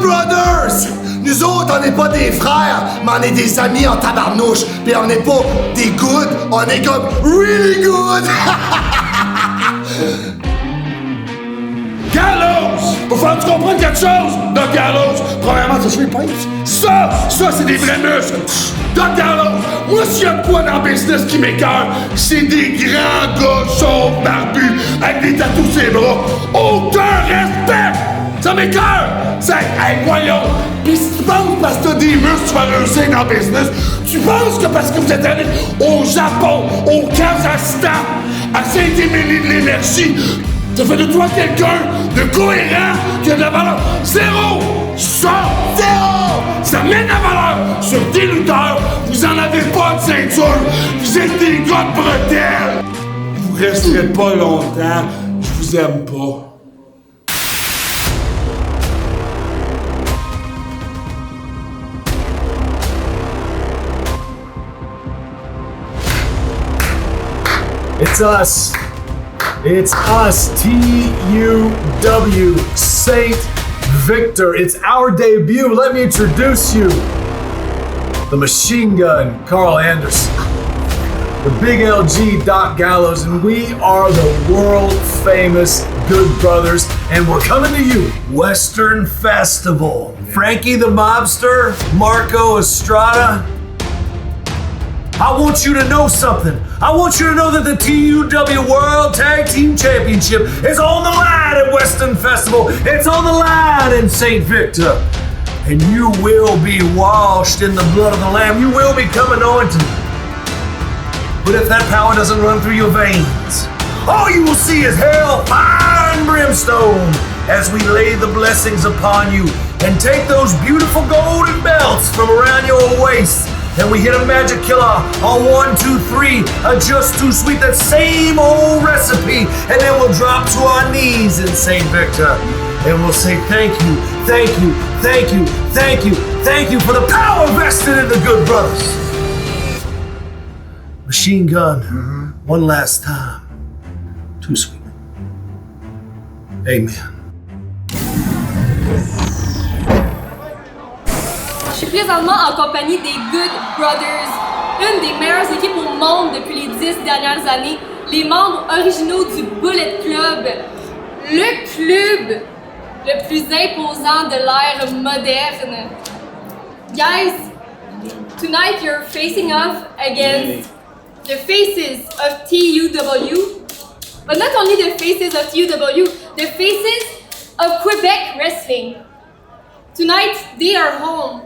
Brothers! Nous autres, on n'est pas des frères, mais on est des amis en tabarnouche. Pis on n'est pas des good, on est comme really good! Gallows! Faut faire que tu comprennes quelque chose! Doc Gallows, premièrement, ça se fait pas. Ça, c'est des vrais muscles! Doc Gallows, moi, s'il y a de quoi dans le business qui m'écoeure, c'est des grands gars chauves barbus avec des tatous sur les bras. Aucun respect! Ça m'écoeure! C'est, hey, voyons! Pis si tu penses parce que t'as des muscles, tu vas réussir dans le business, tu penses que parce que vous êtes allés au Japon, au Kazakhstan, à Saint-Émilie de l'Énergie, ça fait de toi quelqu'un de cohérent qui a de la valeur. Zéro! Ça! Zéro! Ça met de la valeur sur des lutteurs. Vous en avez pas de ceinture. Vous êtes des gars de bretelles. Vous resterez pas longtemps. Je vous aime pas. It's us. It's us, TUW, Saint Victor. It's our debut. Let me introduce you. The Machine Gun, Carl Anderson. The Big LG, Doc Gallows. And we are the world famous Good Brothers. And we're coming to you. Western Festival. Frankie the Mobster, Marco Estrada. I want you to know something. I want you to know that the TUW World Tag Team Championship is on the line at Western Festival. It's on the line in St. Victor. And you will be washed in the blood of the Lamb. You will become anointed. But if that power doesn't run through your veins, all you will see is hell, fire, and brimstone as we lay the blessings upon you and take those beautiful golden belts from around your waist. And we hit a magic killer on 1, 2, 3, a just too sweet, that same old recipe. And then we'll drop to our knees in St. Victor. And we'll say thank you, thank you, thank you, thank you, thank you for the power vested in the Good Brothers. Machine Gun, one last time. Too sweet. Amen. Je suis présentement en compagnie des Good Brothers, une des meilleures équipes au monde depuis les 10 dernières années, les membres originaux du Bullet Club, le club le plus imposant de l'ère moderne. Guys, tonight you're facing off against the faces of TUW, but not only the faces of TUW, the faces of Quebec wrestling. Tonight they are home.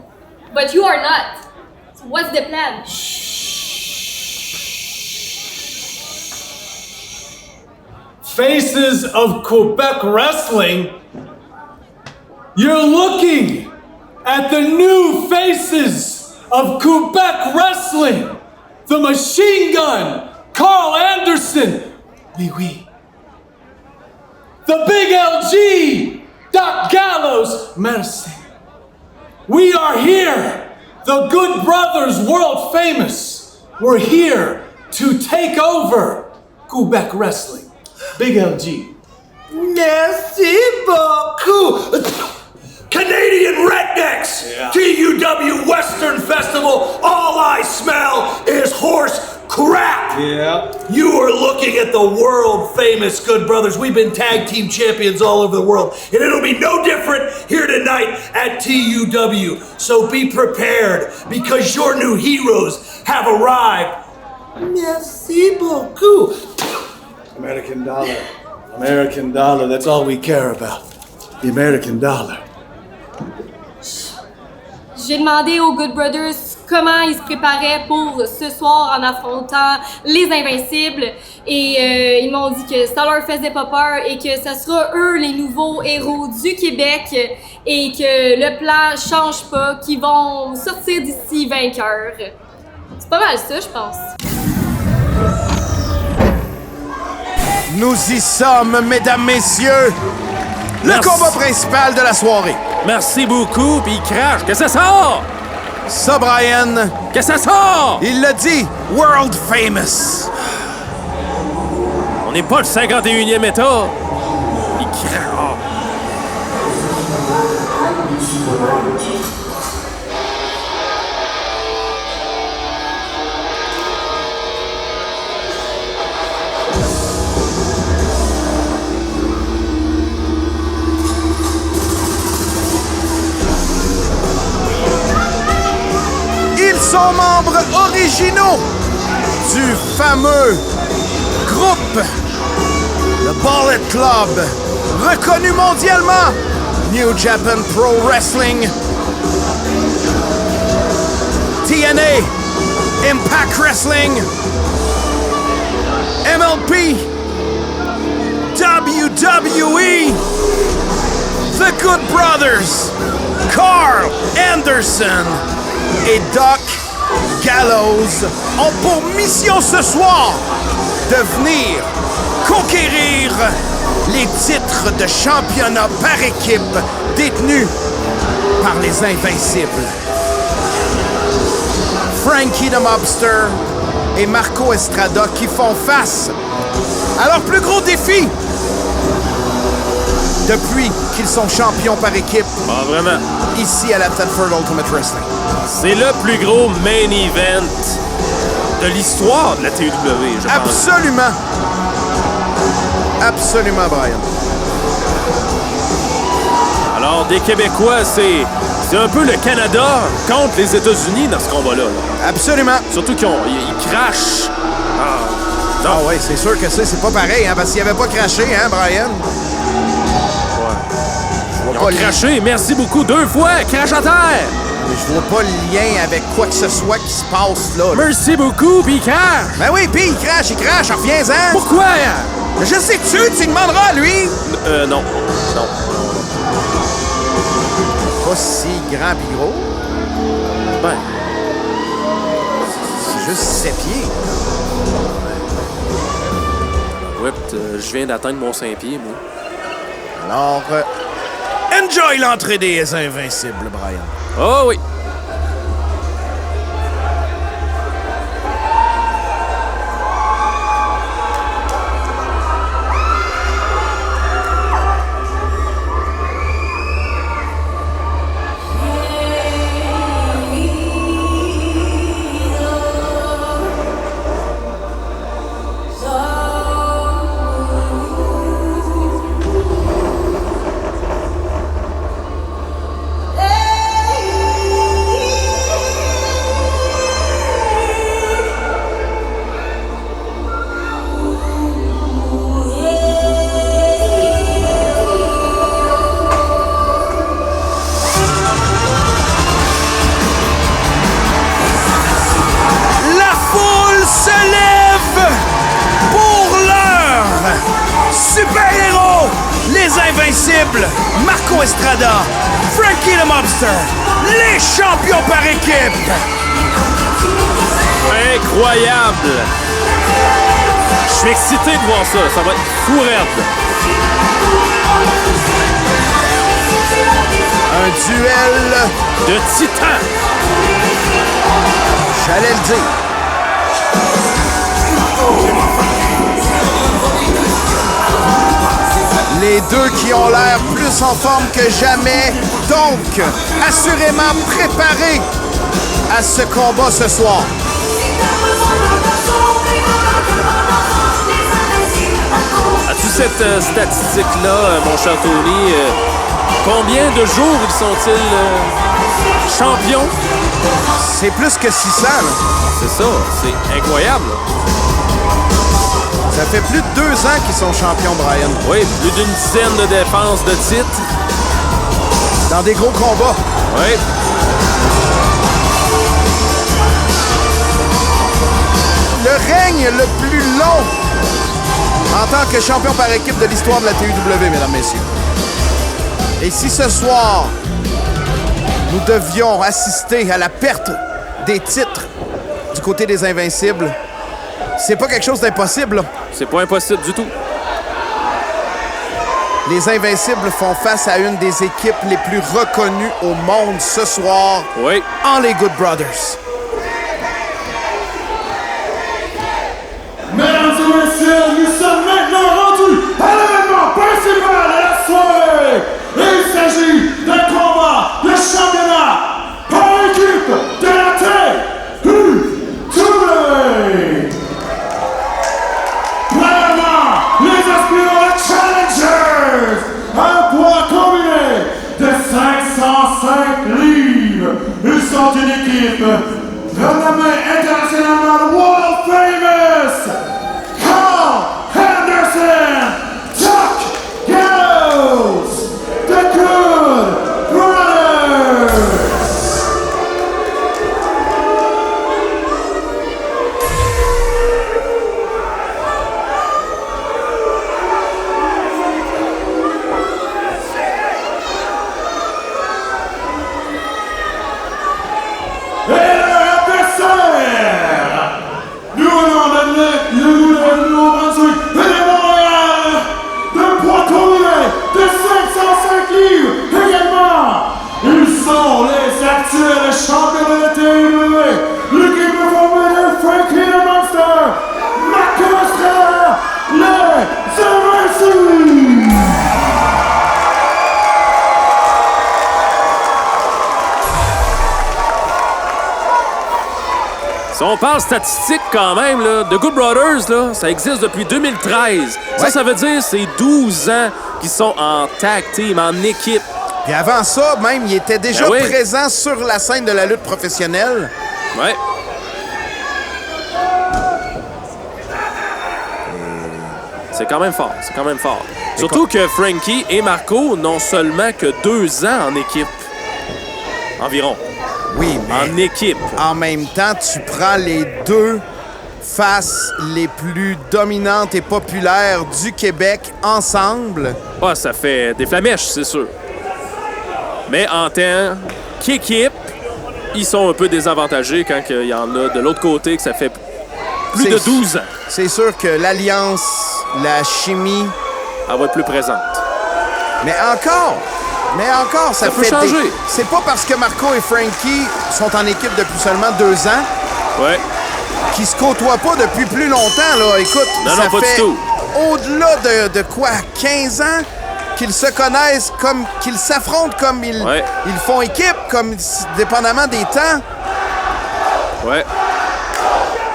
But you are not. So what's the plan? Faces of Quebec Wrestling? You're looking at the new faces of Quebec Wrestling. The Machine Gun, Carl Anderson. Oui, oui. The Big LG, Doc Gallows. Merci. We are here, the Good Brothers, world famous. We're here to take over Quebec Wrestling. Big LG. Merci beaucoup! Canadian rednecks! Yeah. TUW Western Festival, all I smell is horse crap! Yeah. You are looking at the world famous Good Brothers. We've been tag team champions all over the world, and it'll be no different here tonight at TUW. So be prepared, because your new heroes have arrived. Merci beaucoup. American dollar. American dollar, that's all we care about. The American dollar. J'ai demandé aux Good Brothers comment ils se préparaient pour ce soir en affrontant les Invincibles et ils m'ont dit que ça leur faisait pas peur et que ça sera eux les nouveaux héros du Québec et que le plan change pas, qu'ils vont sortir d'ici vainqueurs. C'est pas mal ça, je pense. Nous y sommes, mesdames, messieurs. Le combat principal de la soirée. Merci beaucoup, puis il crache. Que ça sort? Ça, Brian. Que ça sort? Il l'a dit, world famous. On n'est pas le 51e État. Il crache. sont membres originaux du fameux groupe, le Bullet Club, reconnu mondialement, New Japan Pro Wrestling, TNA, Impact Wrestling, MLP, WWE, The Good Brothers, Carl Anderson et Doc Gallows ont pour mission ce soir de venir conquérir les titres de championnat par équipe détenus par les Invincibles. Frankie the Mobster et Marco Estrada qui font face à leur plus gros défi depuis qu'ils sont champions par équipe. Ah, vraiment. Ici à la Thetford Ultimate Wrestling. C'est le plus gros main event de l'histoire de la TUW, je pense. Absolument. Absolument, Brian. Alors, des Québécois, c'est un peu le Canada contre les États-Unis dans ce combat-là. Là. Absolument. Surtout qu'ils crachent. Ah oui, c'est sûr que c'est pas pareil, hein, parce qu'il avait pas craché, hein, Brian? Ils ont craché, merci beaucoup, 2 fois, crache à terre! Mais je vois pas le lien avec quoi que ce soit qui se passe là. Merci beaucoup, puis il crache! Ben oui, puis il crache, reviens-en! Pourquoi? Je sais-tu lui demanderas à lui! Non. Pas si grand pis gros. Ben, c'est juste 7 pieds. ouais, je viens d'atteindre mon 5 pieds, moi. Alors, enjoy l'entrée des Invincibles, Brian. Oh oui! Marco Estrada, Frankie the Mobster, les champions par équipe! Incroyable! Je suis excité de voir ça, ça va être fou raide. Un duel de titans! J'allais le dire. Les deux qui ont l'air plus en forme que jamais, donc assurément préparés à ce combat ce soir. As-tu cette statistique-là, mon cher Tony? Combien de jours ils sont-ils champions? C'est plus que 600. Là. C'est ça, c'est incroyable. Ça fait plus de 2 ans qu'ils sont champions, Brian. Oui, plus d'une dizaine de défenses de titres. Dans des gros combats. Oui. Le règne le plus long en tant que champion par équipe de l'histoire de la TUW, mesdames, messieurs. Et si ce soir, nous devions assister à la perte des titres du côté des Invincibles, c'est pas quelque chose d'impossible, là. C'est pas impossible du tout. Les Invincibles font face à une des équipes les plus reconnues au monde ce soir, oui, en les Good Brothers. Mesdames et messieurs, nous sommes maintenant rendus à l'événement principal de la soirée. Il s'agit d'un combat de championnat par équipe de la TUW. Premièrement, les aspirants à Challengers, un poids combiné de 505 livres. Ils sont une équipe l'actuel champion de la TUW, l'équipe formée de Frankie the Monster, Marco Estrada, les Invincibles! Si on parle statistique quand même, là, The Good Brothers, là, ça existe depuis 2013. Ouais. Ça veut dire c'est 12 ans qu'ils sont en tag team, en équipe. Puis avant ça, même, il était déjà Ben oui. présent sur la scène de la lutte professionnelle. Ouais. C'est quand même fort, c'est quand même fort. Surtout que Frankie et Marco n'ont seulement que 2 ans en équipe. Environ. Oui, En mais équipe. en même temps, tu prends les deux faces les plus dominantes et populaires du Québec ensemble. Ah, ça fait des flamèches, c'est sûr. Mais en tant qu'équipe, ils sont un peu désavantagés quand il y en a de l'autre côté que ça fait plus de 12 ans. C'est sûr que l'alliance, la chimie, Elle va être plus présente. mais encore, ça peut fait changer. C'est pas parce que Marco et Frankie sont en équipe depuis seulement 2 ans Ouais. qu'ils se côtoient pas depuis plus longtemps, là. Écoute, Non, ça non, pas fait du tout. au-delà de quoi, 15 ans qu'ils se connaissent, comme qu'ils s'affrontent comme ils font équipe, comme dépendamment des temps. Ouais.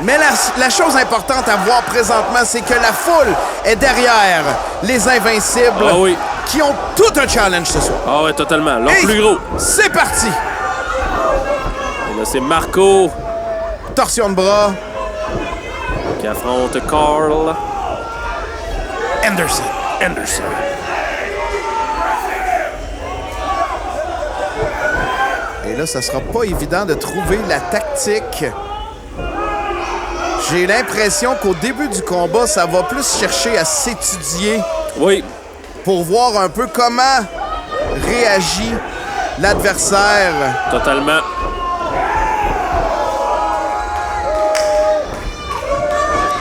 Mais la chose importante à voir présentement, c'est que la foule est derrière les Invincibles Ah oui. qui ont tout un challenge ce soir. Ah ouais, totalement. Leur Hey, plus gros. c'est parti! Et là, c'est Marco Torsion de bras. qui affronte Carl Anderson. Anderson. Et là, ça sera pas évident de trouver la tactique. J'ai l'impression qu'au début du combat, ça va plus chercher à s'étudier Oui. pour voir un peu comment réagit l'adversaire. Totalement.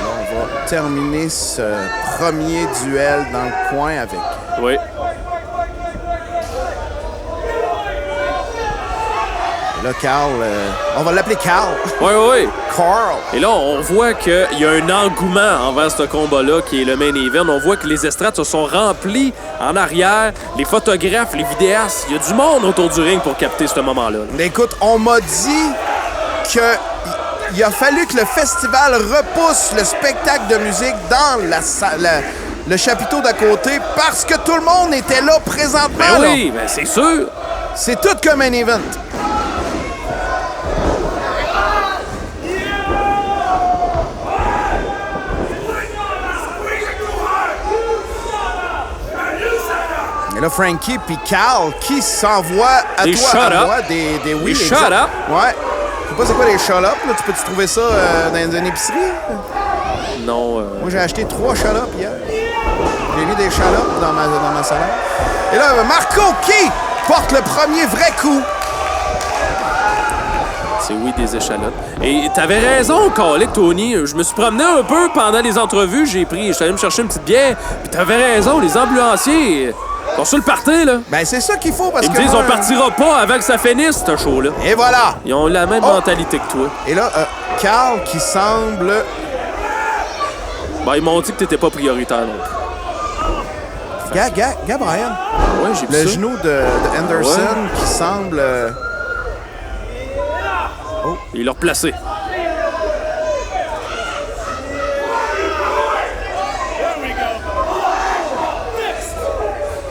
On va terminer ce premier duel dans le coin avec... Oui. Là, Carl... on va l'appeler Carl. Oui, oui, oui. Carl. Et là, on voit qu'il y a un engouement envers ce combat-là qui est le main event. On voit que les estrades se sont remplies en arrière. Les photographes, les vidéastes, il y a du monde autour du ring pour capter ce moment-là. Mais écoute, on m'a dit que il a fallu que le festival repousse le spectacle de musique dans le chapiteau d'à côté parce que tout le monde était là présentement. Ben là. oui, ben c'est sûr. C'est tout comme un event. Et là, Frankie puis Carl qui s'envoient à Des toi, shut à up. moi, des oui, Des exact. shut up. Ouais. Je sais pas c'est quoi les shut up, là. Tu peux-tu trouver ça dans une épicerie? Non. Moi, j'ai acheté 3 shut up hier. J'ai mis des shut up dans ma salade. Et là, Marco qui porte le premier vrai coup. C'est oui, des échalotes. Et t'avais raison, Calic, Tony. Je me suis promené un peu pendant les entrevues. J'étais allé me chercher une petite bière. Puis t'avais raison, les ambulanciers sont sur le party, là. Ben, c'est ça qu'il faut parce Ils me que... disent, moi, on partira pas avant que ça finisse, ce show-là. Et voilà. Ils ont la même mentalité que toi. Et là, Carl qui semble... Ben, ils m'ont dit que t'étais pas prioritaire, non plus. Gars, Brian. Ouais, j'ai vu Le ça. genou de Anderson qui semble... Il l'a replacé.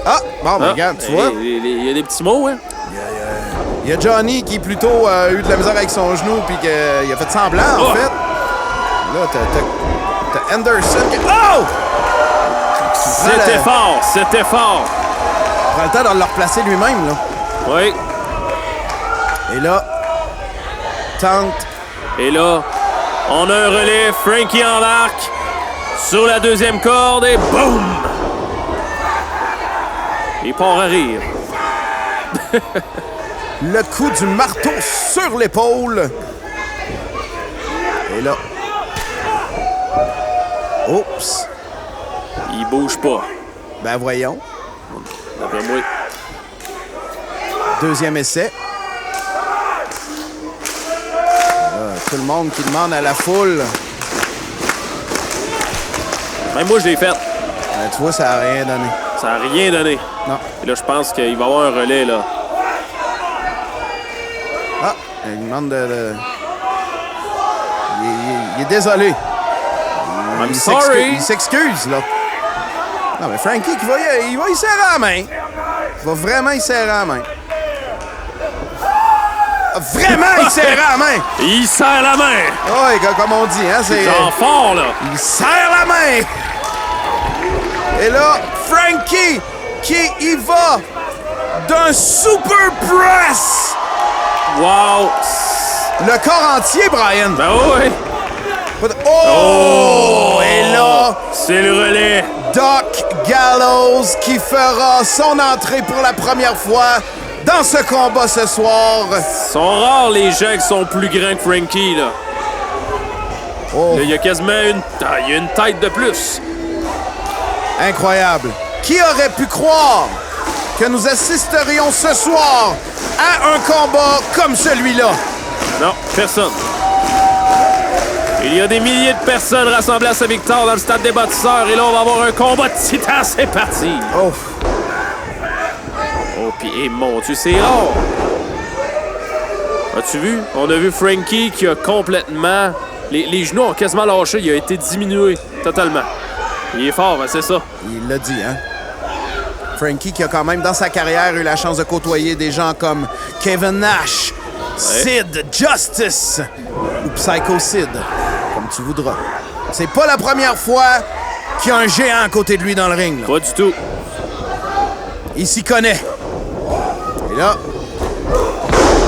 Ah! Bon, ben, regarde, tu vois. Il y a des petits mots, hein? Il y a Johnny qui plutôt a eu de la misère avec son genou puis qu'il a fait semblant, en Oh! fait. Là, t'as Anderson qui... Oh! C'était fort, c'était fort. Il prend le temps de le replacer lui-même, là. Oui. Et là, tente... Et là, on a un relais. Frankie embarque sur la deuxième corde et boum! Il part à rire. Le coup du marteau sur l'épaule. Et là... Oups! Il bouge pas. Ben voyons. D'après moi. Deuxième essai. Tout le monde qui demande à la foule. Même moi, je l'ai fait. Tu vois, ça n'a rien donné. Ça n'a rien donné. Non. Et là, je pense qu'il va y avoir un relais, là. Ah, il demande de... Il est désolé. I'm sorry. Il s'excuse, là. Non, mais Frankie, il va y serrer la main. Il va vraiment y serrer la main. Vraiment, il serre la main! Il serre la main! Oui, comme on dit, hein, c'est... Genre fort, là! Il serre la main! Et là, Frankie qui y va d'un super press! Wow! Le corps entier, Brian! Ben oui! Oh! Et là... C'est le relais! Doc Gallows qui fera son entrée pour la première fois dans ce combat ce soir. Sont rares les gens qui sont plus grands que Frankie, là. Oh. Là, il y a quasiment une tête de plus. Incroyable. Qui aurait pu croire que nous assisterions ce soir à un combat comme celui-là? Non, personne. Il y a des milliers de personnes rassemblées à Saint-Victor dans le stade des bâtisseurs et là, on va avoir un combat de titans. C'est parti! Oh. Oh, pis, mon Dieu, c'est rare! As-tu vu? On a vu Frankie qui a complètement... Les genoux ont quasiment lâché. Il a été diminué totalement. Il est fort, ben c'est ça. Il l'a dit, hein? Frankie qui a quand même, dans sa carrière, eu la chance de côtoyer des gens comme Kevin Nash, Sid Justice ou Psycho Sid, comme tu voudras. C'est pas la première fois qu'il y a un géant à côté de lui dans le ring, là. Pas du tout. Il s'y connaît. Et là...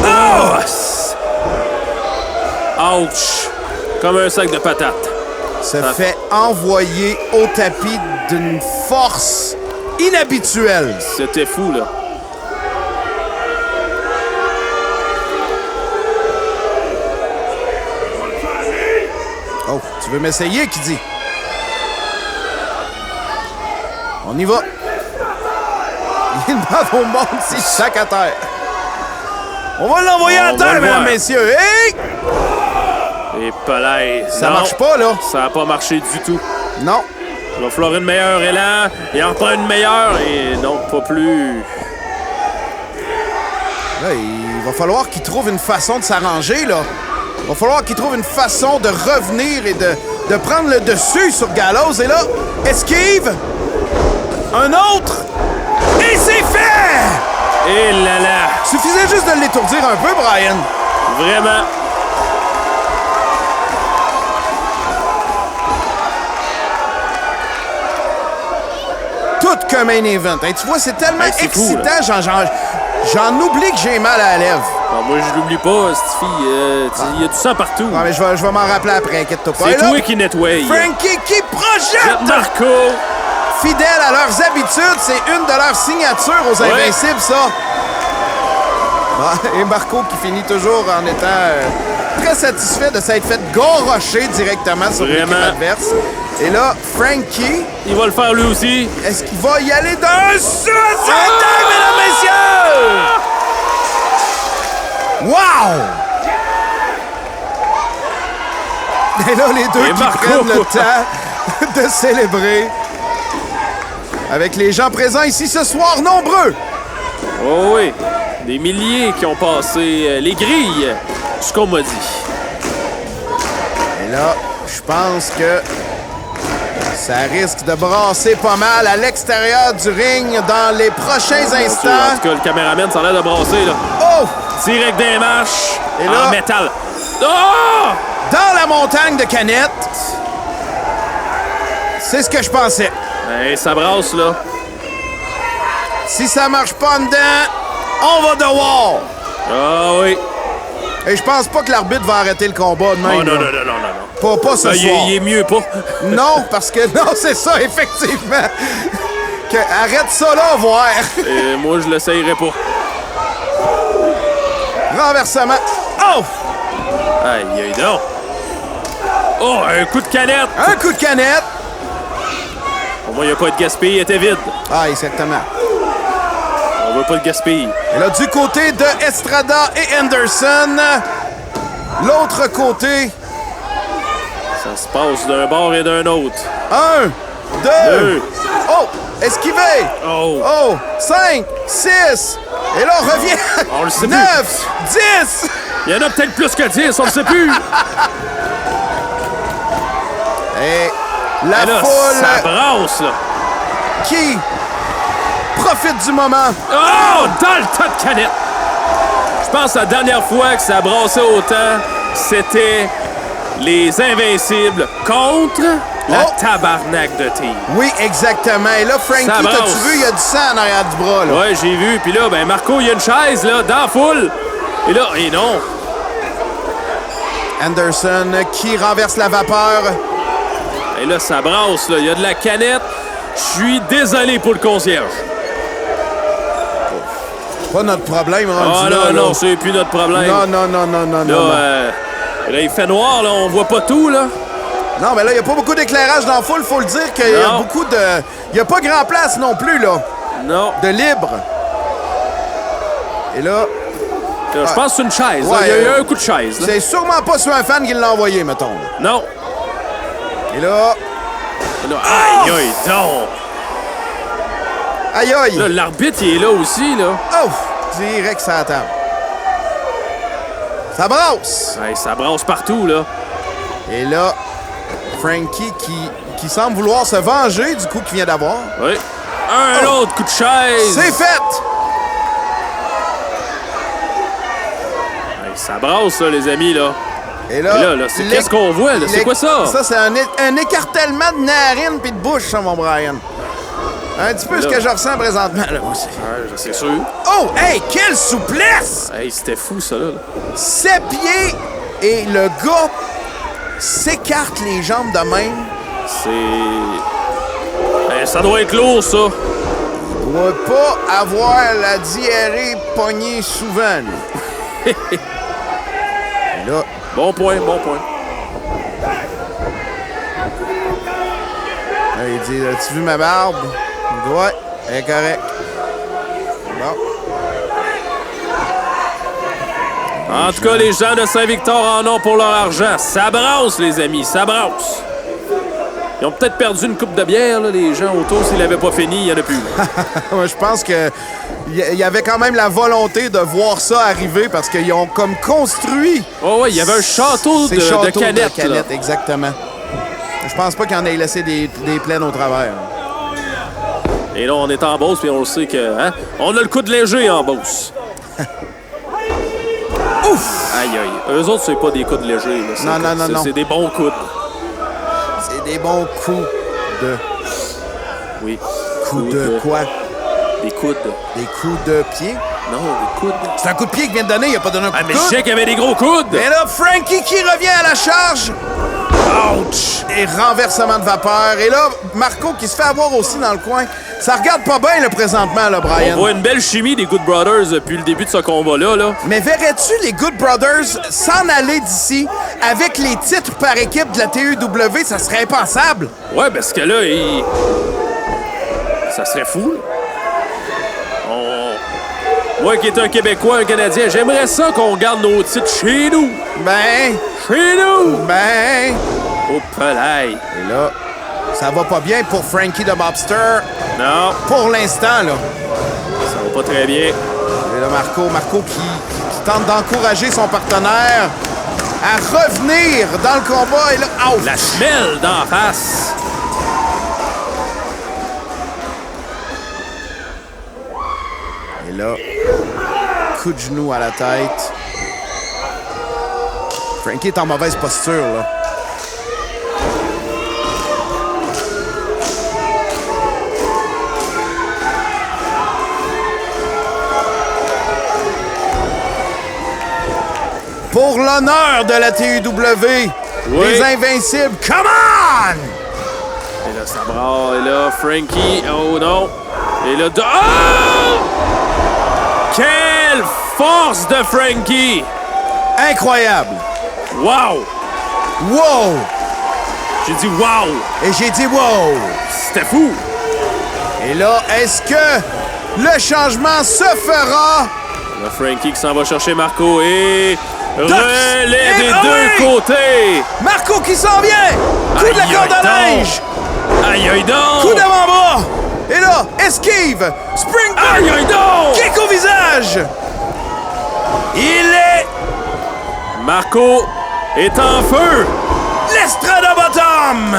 Oh! Ouch! Comme un sac de patates. Se fait envoyer au tapis d'une force inhabituelle. C'était fou, là. Oh, tu veux m'essayer, qui dit? On y va. Il demande au monde s'il sac à terre. On va l'envoyer à terre, mesdames, messieurs. Hey! Et palais. Ça marche pas, là. Ça n'a pas marché du tout. Non. Il va falloir une meilleure élan. Il en reprend une meilleure et non, pas plus. Là, il va falloir qu'il trouve une façon de s'arranger, là. Il va falloir qu'il trouve une façon de revenir et de prendre le dessus sur Gallows. Et là, esquive. Un autre. Et c'est fait! Et là là! Suffisait juste de l'étourdir un peu, Brian. Vraiment. Tout qu'un main event. Hey, tu vois, c'est tellement c'est fou, excitant. J'en oublie que j'ai mal à la lèvre. Non, moi, je l'oublie pas, cette fille. Il y a du sang partout. Non, mais je vais m'en rappeler après, inquiète-toi pas. C'est toi qui nettoie. Frankie qui projette! Marco! Fidèles à leurs habitudes, c'est une de leurs signatures aux Invincibles, ça. Et Marco qui finit toujours en étant très satisfait de s'être fait garrocher directement sur l'équipe adverse. Et là, Frankie... Il va le faire lui aussi. Est-ce qu'il va y aller d'un suicide, mesdames, messieurs? Wow! Et là, les deux qui prennent le temps de célébrer avec les gens présents ici ce soir, nombreux. Oh oui, des milliers qui ont passé les grilles, ce qu'on m'a dit. Et là, je pense que ça risque de brasser pas mal à l'extérieur du ring dans les prochains instants. En tout cas, le caméraman, ça a l'air de brasser, là. Oh! Direct des marches, et là, en métal. Oh! Dans la montagne de canettes. C'est ce que je pensais. Hey, ça brasse, là. Si ça marche pas en dedans, on va devoir. Ah oui. Et je pense pas que l'arbitre va arrêter le combat de même. Oh non, là. non, non, non, non. Pas ce soir. Il est mieux pas. Non, parce que... Non, c'est ça, effectivement. Arrête ça là, voir. Et moi, je l'essayerai pas. Renversement. Oh! Aïe, aïe, non. Oh, un coup de canette. Un coup de canette. Au moins, il n'y a pas de gaspille, il était vide. Ah, exactement. On veut pas de gaspille. Et là, du côté de Estrada et Anderson, l'autre côté. Ça se passe d'un bord et d'un autre. 1, 2. Oh, esquivé. Oh. Oh, 5, 6. Et là, on revient. On le sait 9, 10. Il y en a peut-être plus que 10, on le sait plus. Et la Et là, foule ça brasse, là. qui profite du moment. Oh! Dans le tas de canettes! Je pense que la dernière fois que ça brassait autant, c'était les Invincibles contre la tabarnak de team. Oui, exactement. Et là, Frankie, Ça brasse. t'as-tu vu, il y a du sang en arrière du bras, là. Ouais, j'ai vu. Puis là, ben Marco, il y a une chaise, là, dans la foule. Et là, et non. Anderson qui renverse la vapeur. Et là, ça brasse, là. Il y a de la canette. Je suis désolé pour le concierge. Pas notre problème, Ah rendu non, là, non, là. c'est plus notre problème. Non. Là, il fait noir, là. On voit pas tout, là. Non, mais là, il n'y a pas beaucoup d'éclairage dans la foule. Faut le dire qu'il y a Non. beaucoup de... Il n'y a pas grand place non plus, là. Non. De libre. Et là, Je pense que c'est une chaise. là. Ouais, Il y a eu un coup de chaise, là. c'est sûrement pas sur un fan qui l'a envoyé, mettons. Non. Et là... Et là, aïe, aïe, donc. Aïe, aïe. Là, l'arbitre, il est là aussi, là. Oh! Direct sur la table. Ça brasse. Hey, ça brasse partout, là. Et là, Frankie qui semble vouloir se venger du coup qu'il vient d'avoir. Oui. Un autre coup de chaise. C'est fait! Hey, ça brasse, ça, les amis, là. Et là, qu'est-ce qu'on voit, là? C'est quoi ça? Ça, c'est un écartèlement de narine puis de bouche, ça, mon Brian. Un petit peu ce que je ressens présentement, là, moi aussi. Ouais, c'est sûr. Oh, hey, quelle souplesse! Hey, c'était fou, ça, là. 7 pieds et le gars s'écarte les jambes de même. C'est... Hey, ça doit être lourd, ça. Il doit pas avoir la diarrhée pognée souvent, lui. Et là, Bon point, bon point. là, il dit, as-tu vu ma barbe? Il dit, ouais, elle est correcte. Bon. En tout cas, les gens de Saint-Victor en ont pour leur argent. Ça brasse, les amis, ça brasse. Ils ont peut-être perdu une coupe de bière, là, les gens autour. S'ils l'avaient pas fini, il y en a plus. Ouais, je pense que il y avait quand même la volonté de voir ça arriver parce qu'ils ont comme construit. Oh, ouais, il y avait un château ces de châteaux canettes, là. exactement. Je pense pas qu'il en ait laissé des plaines au travers. Et là, on est en Beauce, puis on le sait que... Hein? On a le coude léger en Beauce. Ouf! Aïe, aïe. Eux autres, c'est pas des coudes légers. Là. Non. C'est des bons coudes. C'est des bons coups de... Oui. Coups de quoi? Des coudes. Des coups de pied? Non, des coudes. C'est un coup de pied qu'il vient de donner, il a pas donné un coup Ah, de mais je coude. sais qu'il y avait des gros coudes. Et là, Frankie qui revient à la charge. Ouch! Et renversement de vapeur. Et là, Marco qui se fait avoir aussi dans le coin. Ça regarde pas bien, là, présentement, là, On Brian. voit une belle chimie des Good Brothers depuis le début de ce combat-là. Là. Mais verrais-tu les Good Brothers s'en aller d'ici avec les titres par équipe de la TEW? Ça serait impensable. Ouais, parce que là, ça serait fou. Là. Moi qui est un Québécois, un Canadien, j'aimerais ça qu'on garde nos titres chez nous. Ben, Chez nous! ben... Au pelaille. Et là, ça va pas bien pour Frankie the Bobster. Non, Pour l'instant, là. ça va pas très bien. Et là, Marco qui tente d'encourager son partenaire à revenir dans le combat. Et là, ouch! La semelle d'en face. Et là, coup de genou à la tête. Frankie est en mauvaise posture, là. Pour l'honneur de la TEW, les Invincibles, come on! Et là, ça brasse. Et là, Frankie. Oh non. Et là, oh! Quelle force de Frankie! Incroyable! Wow! Wow! J'ai dit wow! Et j'ai dit wow! C'était fou! Et là, est-ce que le changement se fera? Là, Frankie qui s'en va chercher Marco et Relais des deux côtés. Marco qui s'en vient. Coup de la corde à linge. Aïe, aïe, donc. Coup d'avant-bras. Et là, esquive. Springboard. Aïe, aïe, donc. Kick au visage. Il est... Marco est en feu. L'Estrada Bottom.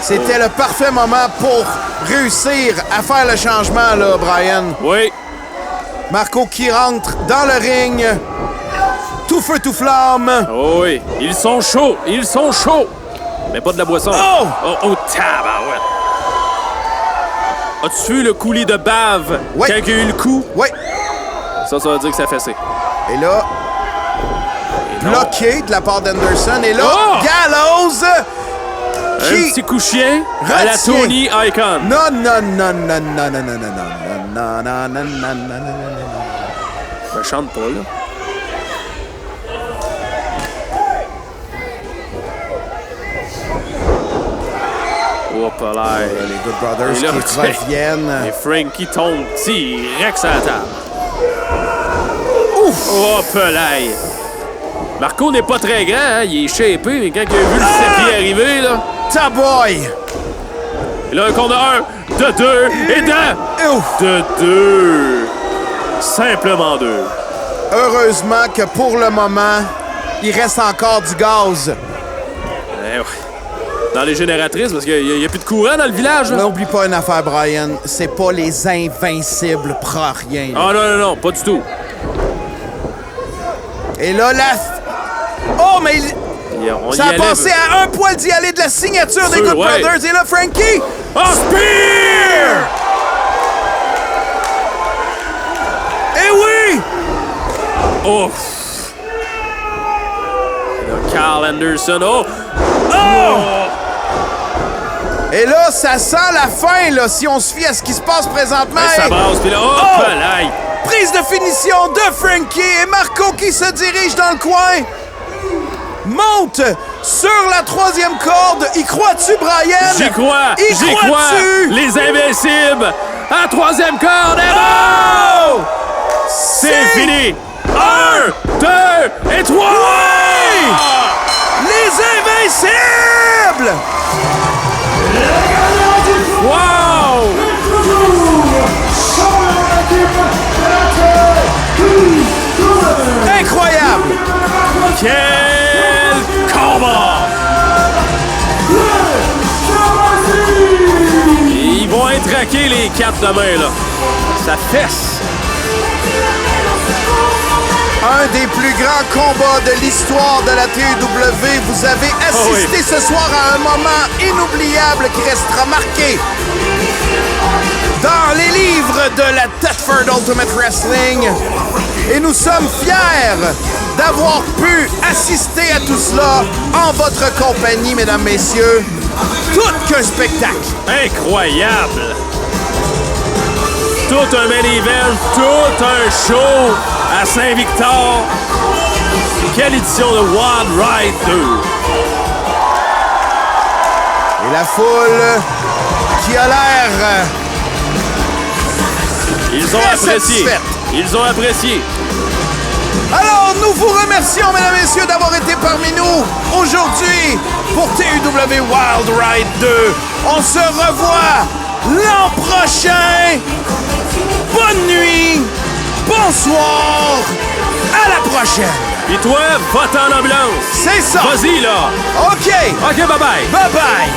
C'était le parfait moment pour réussir à faire le changement, là, Brian. Oui. Marco qui rentre dans le ring. Tout feu, tout flamme. Oh oui. Ils sont chauds. Ils sont chauds. Mais pas de la boisson. Oh! Oh, tabarouette. As-tu vu le coulis de bave Oui. quand il y a eu le coup? Oui. Ça veut dire que ça fessé. Et là, bloqué de la part d'Anderson. Et là, Oh! Gallows Un qui... petit coup de chien à la retient. Tony Icon. Non, non, non, non, non, non, non, non, non, non, non, non, non, non, non. Je chante pas, là. Hop là. Les Good Brothers Et là, qui reviennent. Et Frankie tombe direct sur la table. Ouf! Hop là. Marco n'est pas très grand, hein? Il est shapé, mais quand il a vu le 7 pieds arriver, là... Taboy! Et là, qu'on a un, de deux, et Ouf! de deux. Simplement deux. Heureusement que pour le moment, il reste encore du gaz. Eh ouais. Dans les génératrices, parce qu'il n'y a plus de courant dans le village. Là. N'oublie pas une affaire, Brian. C'est pas les invincibles pro rien. Ah non, non, non, pas du tout. Et là, oh, mais On ça y a allait. passé à un poil d'y aller de la signature des Good ouais. Brothers. Et là, Frankie! Oh, spear! Eh oui! Oh! Et là, Carl Anderson, oh! Oh! Et là, ça sent la fin, là, si on se fie à ce qui se passe présentement. Ça brasse, puis là, hop Oh! là! Prise de finition de Frankie et Marco qui se dirige dans le coin. Monte sur la troisième corde. Y crois-tu, Brian? J'y crois! Y J'y crois! crois-tu? Les Invincibles! À troisième corde! Et Oh! c'est fini! 1, 2 et 3! Oui! Les Invincibles! Wow! Incroyable! Quel combat! Et ils vont être raqués les 4 demain, là. Ça fesse! Un des plus grands combats de l'histoire de la TEW. Vous avez assisté ce soir à un moment inoubliable qui restera marqué dans les livres de la Thetford Ultimate Wrestling. Et nous sommes fiers d'avoir pu assister à tout cela en votre compagnie, mesdames, messieurs. Tout qu'un spectacle. Incroyable! Tout un main event, tout un show à Saint-Victor. Quelle édition de Wild Ride 2! Et la foule qui a l'air Ils ont très apprécié. satisfaite. Ils ont apprécié. Alors, nous vous remercions, mesdames et messieurs, d'avoir été parmi nous aujourd'hui pour TEW Wild Ride 2. On se revoit l'an prochain. Bonne nuit, bonsoir, à la prochaine. Et toi, vote en ambulance. C'est ça. Vas-y, là. OK. OK, bye-bye. Bye-bye.